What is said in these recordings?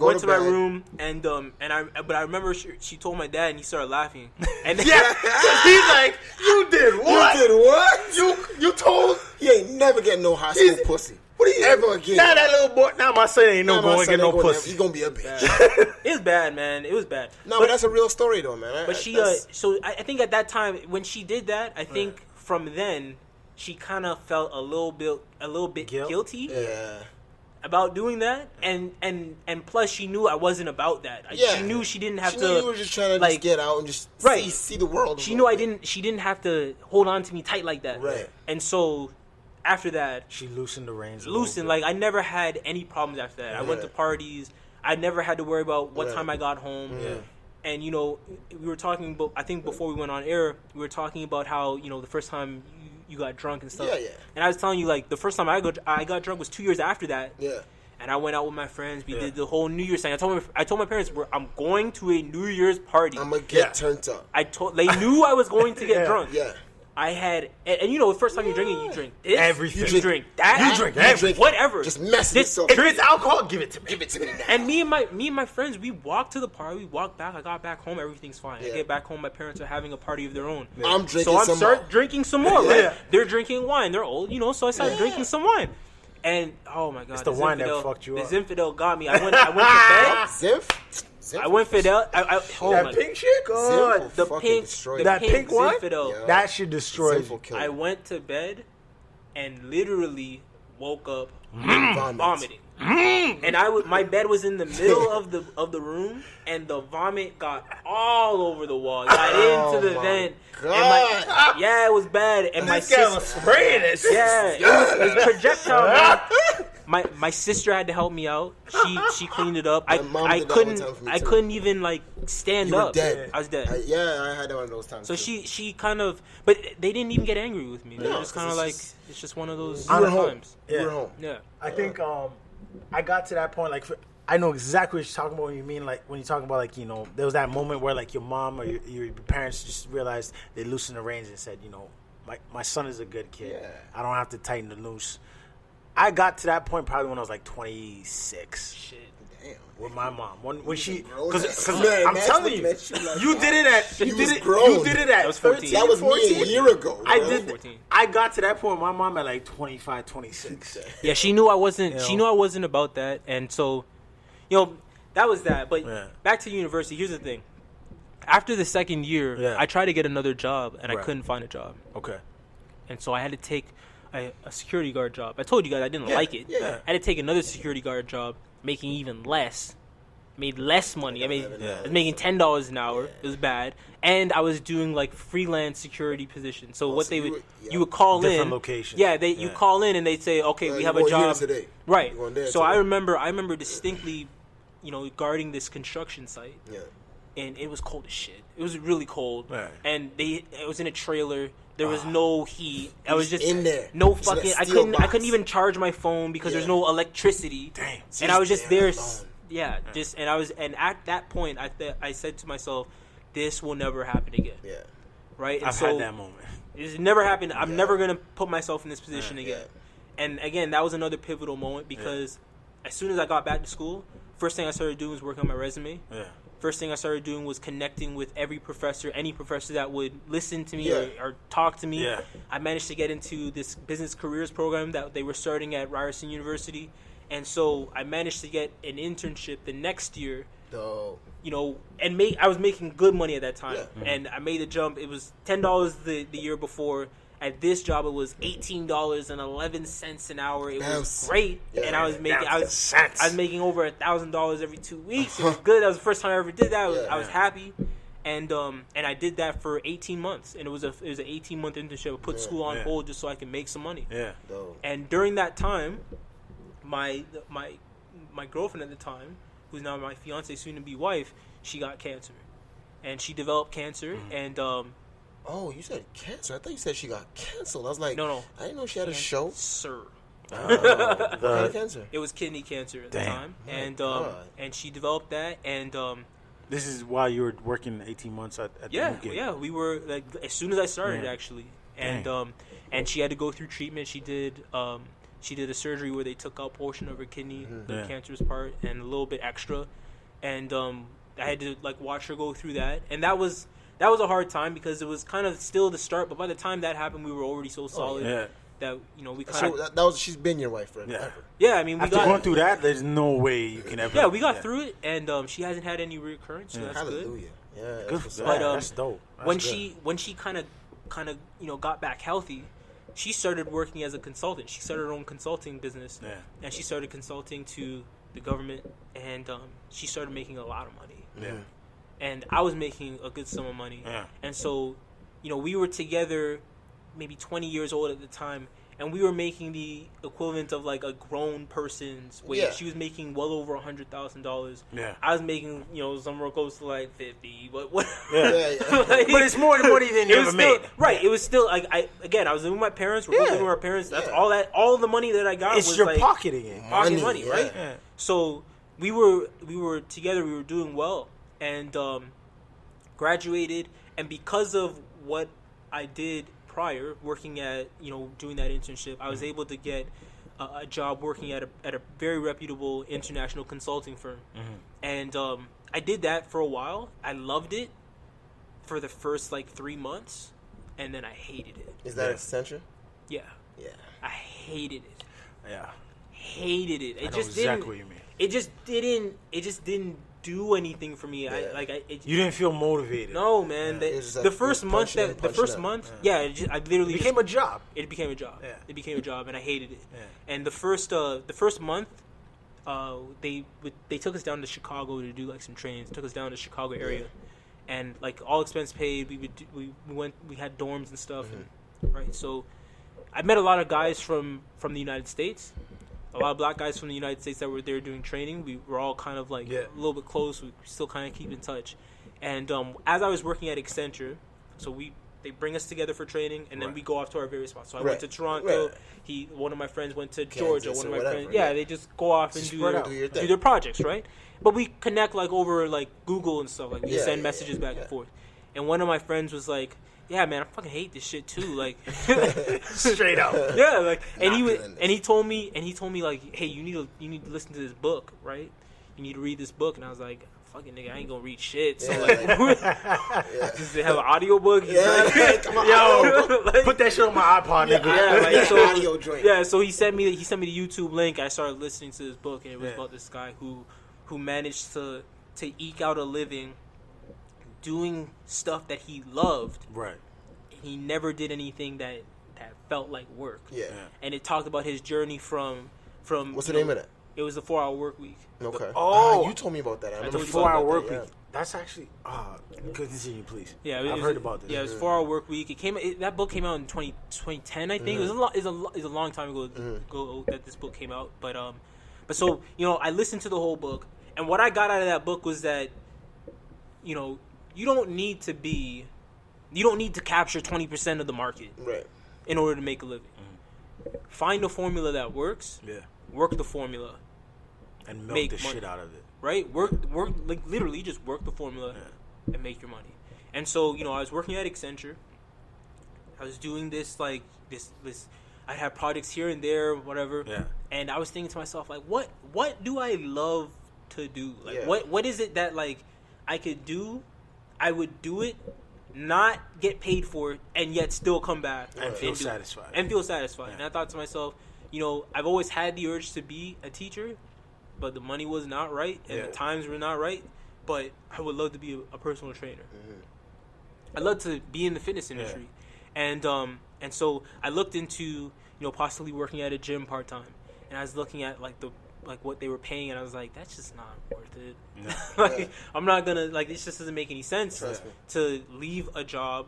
went to my room, and I remember she told my dad, and he started laughing. And he's like, "You did what? You did what? You told he ain't never getting no high school pussy. What are you ever getting? Now that little boy, now my son ain't going to get no pussy. He's gonna be a bitch. It was bad, man. It was bad. No, but that's a real story though, man. But so I think at that time when she did that, I think from then she kind of felt a little bit guilty. Yeah. About doing that, and plus she knew I wasn't about that. She knew she didn't have to. She knew you were just trying to just get out and just see the world. She knew She didn't have to hold on to me tight like that. Right. And so after that, she loosened the reins. Like I never had any problems after that. I went to parties. I never had to worry about what time I got home. Yeah. And we were talking about. I think before we went on air, we were talking about how the first time you got drunk and stuff. Yeah. And I was telling you, like, the first time I got drunk was 2 years after that. Yeah. And I went out with my friends. We did the whole New Year's thing. I told my parents, I'm going to a New Year's party. I'm gonna get turned up. They knew I was going to get drunk. Yeah. I had, and the first time you're drinking, you drink this, everything. You drink that, you drink everything, whatever. Just mess it up. If it's alcohol, give it to me. Give it to me now. And me and my friends, we walked to the party. We walked back. I got back home. Everything's fine. I get back home. My parents are having a party of their own. I'm drinking so some more. Drinking some more. Right? They're drinking wine. They're old, so I started drinking some wine. And oh my god, it's the wine that fucked you up. This infidel got me. I went to bed. Zinf? I went Fidel. That pink shit? God. The pink one? Infidel. Yeah. That should destroy you. I went to bed and literally woke up vomiting. And my bed was in the middle of the room, and the vomit got all over the wall. Got into the vent. God. It was bad. And my sister was spraying it. Yeah, it was projectile. My sister had to help me out. She cleaned it up. I couldn't even stand up. Dead. I was dead. I had one of those times. So she kind of, but they didn't even get angry with me. They were just kind of it's just one of those times. You were home. Yeah. I think I got to that point. I know exactly what you're talking about when you mean when you're talking about there was that moment where your mom or your parents just realized they loosened the reins and said, my son is a good kid. Yeah. I don't have to tighten the noose. I got to that point probably when I was 26. Shit. Damn. With my mom, when she, because I'm telling you, you did it at you did it at 13. That was 14. me a year ago. I did. 14. I got to that point with my mom at 25, 26. Yeah, she knew I wasn't. She knew I wasn't about that, and so, that was that. But back to university. Here's the thing. After the second year, I tried to get another job, and I couldn't find a job. Okay. And so I had to take a security guard job. I told you guys I didn't like it. Yeah. I had to take another security guard job, making even less. Made less money. I was making $10 an hour. It was bad, and I was doing freelance security positions. So what you would call different in locations. Yeah, you call in and they'd say, okay, we have a job today. Right. So I remember distinctly, guarding this construction site. Yeah. And it was cold as shit. It was really cold. Right. And it was in a trailer. There was no heat. I was just in there. No fucking. I couldn't even charge my phone because there's no electricity. Damn. And I was just there. Yeah. And at that point, I said to myself, this will never happen again. Yeah. Right. And I've had that moment. It's never happened. I'm never gonna put myself in this position again. Yeah. And again, that was another pivotal moment because as soon as I got back to school, first thing I started doing was working on my resume. Yeah. First thing I started doing was connecting with every professor, any professor that would listen to me or talk to me. Yeah. I managed to get into this business careers program that they were starting at Ryerson University. And so I managed to get an internship the next year. And I was making good money at that time. Yeah. Mm-hmm. And I made the jump. It was $10 the year before. At this job, it was $18.11 an hour. It was great, and I was making over $1,000 every 2 weeks. It was good. That was the first time I ever did that. I was happy, and I did that for 18 months, and it was an 18-month internship. I put school on hold just so I could make some money. Yeah. And during that time, my girlfriend at the time, who's now my fiance, soon to be wife, she got cancer, and she developed cancer, and Oh, you said cancer. I thought you said she got canceled. I was like, no. I didn't know she had a show. Sir. What kind of cancer? It was kidney cancer at the time, and she developed that. And this is while you were working 18 months at the new gig. Yeah, we were as soon as I started actually, and she had to go through treatment. She did She did a surgery where they took out a portion of her kidney, the cancerous part, and a little bit extra. And I had to like watch her go through that, and that was a hard time because it was kind of still the start. But by the time that happened, we were already so solid that we kind of. So that was she's been your wife forever. Yeah, I mean, after going through that, there's no way you can ever. Yeah, we got through it, and she hasn't had any reoccurrence, so that's Hallelujah. good. Yeah, good. but that's dope. That's when good. she kind of got back healthy, she started working as a consultant. She started her own consulting business, and she started consulting to the government, and she started making a lot of money. Yeah. And I was making a good sum of money. Yeah. And so, we were together, maybe 20 years old at the time, and we were making the equivalent of like a grown person's wage. Yeah. She was making well over $100,000. Yeah. I was making, somewhere close to like 50, but what? Yeah. Like, but it's more money than you ever made. Right. It was still like I was living with my parents. We're both living with our parents. That's all the money that I got was your like pocketing it. Pocket money, right? Yeah. So we were together. We were doing well, and graduated. And because of what I did prior, working at doing that internship, I was able to get a job working at a very reputable international consulting firm, and I did that for a while. I loved it for the first like 3 months, and then I hated it. Is that Accenture? Yeah. Yeah. I hated it. Yeah. Hated it. I know exactly what you mean. It just didn't do anything for me. Yeah. You didn't feel motivated. No, man. The first month, I literally became a job. It became a job. Yeah. It became a job, and I hated it. Yeah. And the first month, they took us down to Chicago to do like some trainings. Took us down to the Chicago area, and like all expense paid. We had dorms and stuff, and, right? So I met a lot of guys from the United States. A lot of black guys from the United States that were there doing training. We were all kind of like a little bit close. We still kind of keep in touch. And as I was working at Accenture, so they bring us together for training, and then we go off to our various spots. So I went to Toronto. One of my friends went to Georgia. One of my friends, they just go off and do their projects, right? But we connect like over like Google and stuff. Like we send messages back and forth. And one of my friends was like, "Yeah, man, I fucking hate this shit too." Like, straight up. Yeah, like, and he told me like, "Hey, you need to listen to this book, right? You need to read this book." And I was like, "Fucking nigga, I ain't gonna read shit." So like, does it have an audio book? Put that shit on my iPod, nigga. Yeah, like, so, audio joint. Yeah, so he sent me the YouTube link. I started listening to this book, and it was about this guy who managed to eke out a living doing stuff that he loved. Right. And he never did anything that felt like work. Yeah. And it talked about his journey from what's the name of that? It was the 4-Hour Work Week. Okay. Oh, you told me about that. I the 4-Hour Work Week. That's actually continue, please. Yeah, I've heard about this. Yeah, it was 4-Hour Work Week. That book came out in 2010, I think. It was a long time ago that this book came out. But so I listened to the whole book, and what I got out of that book was that you don't need to capture 20% of the market in order to make a living. Find a formula that works. Yeah. Work the formula. And milk the shit out of it. Right? Work like literally just work the formula and make your money. And so, I was working at Accenture. I was doing this like this I'd have projects here and there, whatever. Yeah. And I was thinking to myself, like, what do I love to do? Like what is it that like I could do? I would do it, not get paid for it, and yet still come back and feel satisfied. Yeah. And I thought to myself, I've always had the urge to be a teacher, but the money was not right, and the times were not right. But I would love to be a personal trainer. I'd love to be in the fitness industry, and so I looked into possibly working at a gym part time, and I was looking at like what they were paying, and I was like, that's just not worth it. No. I'm not gonna this just doesn't make any sense to leave a job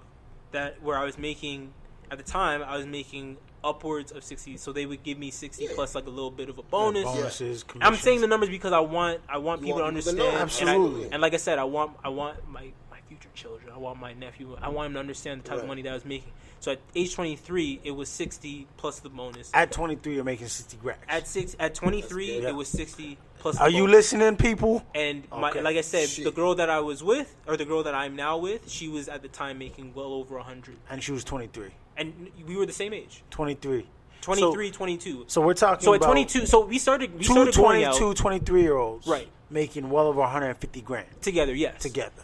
where I was making at the time I was making upwards of 60, so they would give me 60 plus like a little bit of a bonus. Bonuses, I'm saying the numbers because I want people to understand. Absolutely. And like I said, I want my future children. I want my nephew. I want him to understand the type of money that I was making. So at age 23, it was 60 plus the bonus. At 23, you're making 60 grand. At 23, it was 60 plus the bonus. Are you listening, people? And like I said, the girl that I was with, or the girl that I'm now with, she was at the time making well over 100. And she was 23. And we were the same age. 23. 23, 22. So we're talking So about at 22, so we started going 22, out 23-year-olds, right, making well over 150 grand together. Yes, together.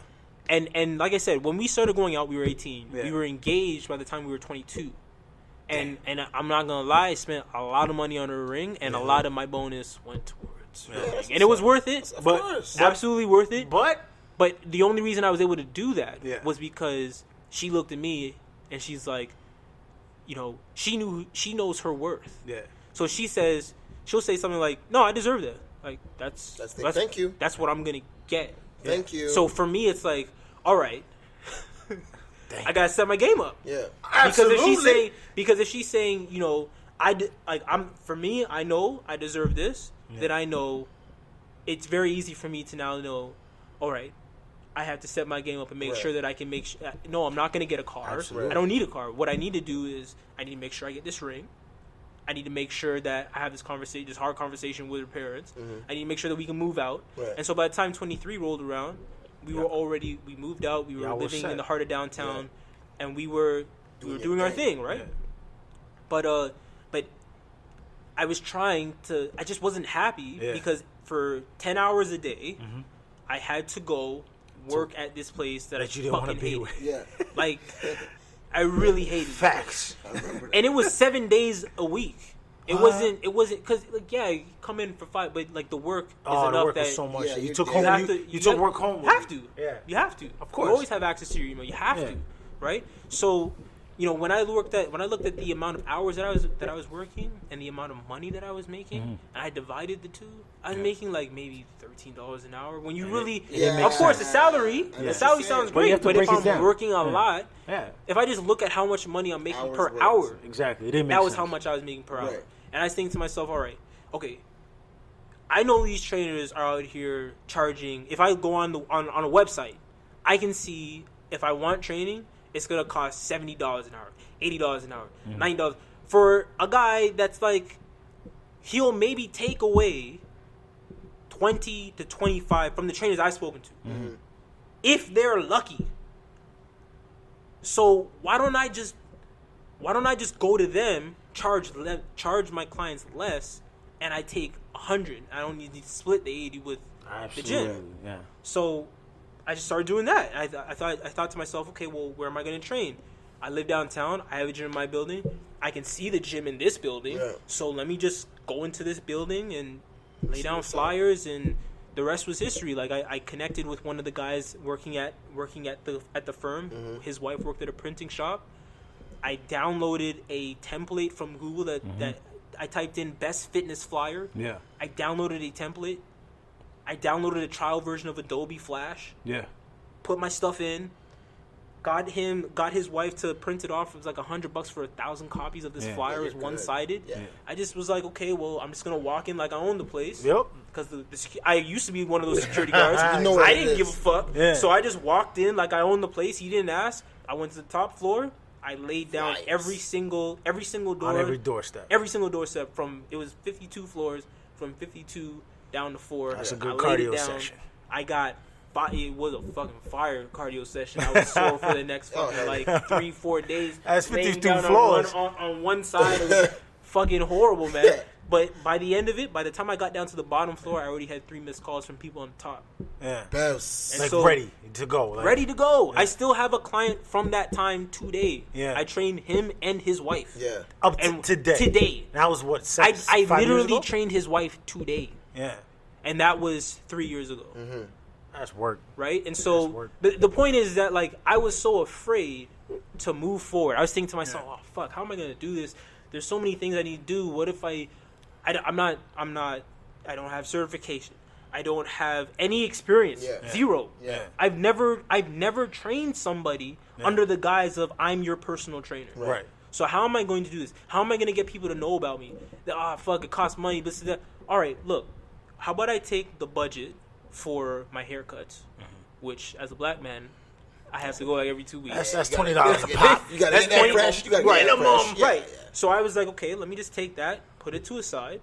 And like I said, when we started going out, we were 18. Yeah. We were engaged by the time we were 22. And I'm not gonna lie, I spent a lot of money on a ring, and a lot of my bonus went towards the ring. And it was worth it, absolutely worth it. But the only reason I was able to do that was because she looked at me and she's like, you know, she knows her worth. Yeah. So she'll say something like, "No, I deserve that. Like that's thank you. That's what I'm gonna get. Thank you." So for me, it's like, all right, I gotta set my game up. Yeah, absolutely. Because if she's saying, you know, for me, I know I deserve this. Then I know it's very easy for me to now know, all right, I have to set my game up and make sure that I can make sure. No, I'm not going to get a car. Absolutely. I don't need a car. What I need to do is I need to make sure I get this ring. I need to make sure that I have this hard conversation with her parents. Mm-hmm. I need to make sure that we can move out. Right. And so by the time 23 rolled around, we moved out. We were living in the heart of downtown, and we were doing our thing, right? Yeah. But I was I just wasn't happy because for 10 hours a day, I had to go work at this place that I you didn't want to be hated. with. Yeah. Like, I really hated Facts. I remember that. And it was 7 days a week. It wasn't, because, like, you come in for 5, but, like, the work is enough the work that... is so much. Yeah, you you took did. home, you took work home. You have to. Yeah. You have to. Of course. You always have access to your email. You have to, right? So, you know, when I looked at the amount of hours that I was working and the amount of money that I was making, and I divided the two, I was making like maybe $13 an hour. When you really, of course, the salary sounds great, but if I'm working a lot, if I just look at how much money I'm making per hour, exactly, that was how much I was making per hour. And I was thinking to myself, all right, okay, I know these trainers are out here charging. If I go on a website, I can see if I want training, it's going to cost $70 an hour, $80 an hour, $90. For a guy that's like, he'll maybe take away 20 to 25 from the trainers I've spoken to. If they're lucky. So why don't I just go to them, charge my clients less, and I take 100. I don't need to split the 80 with the gym. Yeah. So I just started doing that. I thought to myself, okay, well, where am I going to train? I live downtown. I have a gym in my building. I can see the gym in this building. Yeah. So let me just go into this building and lay down flyers, and the rest was history. Like I connected with one of the guys working at the firm. His wife worked at a printing shop. I downloaded a template from Google that I typed in best fitness flyer. Yeah. I downloaded a template. I downloaded a trial version of Adobe Flash. Yeah. Put my stuff in. Got his wife to print it off. It was like $100 for 1,000 copies of this flyer. It was one-sided. Yeah. I just was like, okay, well, I'm just gonna walk in like I own the place. Yep. Because I used to be one of those security guards. I didn't give a fuck. Yeah. So I just walked in like I owned the place. He didn't ask. I went to the top floor. I laid down every single door. On every doorstep. Every single doorstep it was 52 floors, from 52 down to 4. That's a good cardio session. It was a fucking fire cardio session. I was sore for the next fucking 3-4 days. That's 52 floors. On one side, it was fucking horrible, man. But by the end of it, by the time I got down to the bottom floor, I already had 3 missed calls from people on the top. Yeah. Ready to go. Ready to go. Yeah. I still have a client from that time today. Yeah. I trained him and his wife. Yeah. Up to today. That was what, 5 years ago? I literally trained his wife today. Yeah. And that was 3 years ago. Mm-hmm. That's work. Right? And so the point is that, like, I was so afraid to move forward. I was thinking to myself, oh, fuck, how am I going to do this? There's so many things I need to do. What if I don't have certification. I don't have any experience. Yeah. Zero. Yeah. I've never trained somebody under the guise of I'm your personal trainer. Right. So how am I going to do this? How am I going to get people to know about me? Fuck, it costs money. This and that. All right, look. How about I take the budget for my haircuts, which as a black man, I have to go like every 2 weeks. That's $20 a pop. You got to get that fresh. You got to get that fresh. Right. Yeah. So I was like, okay, let me just take that, put it to a side,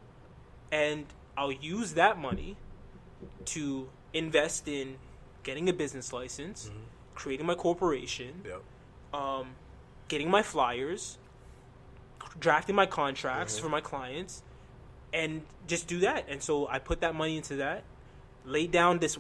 and I'll use that money to invest in getting a business license, creating my corporation, getting my flyers, drafting my contracts for my clients, and just do that. And so I put that money into that, laid down this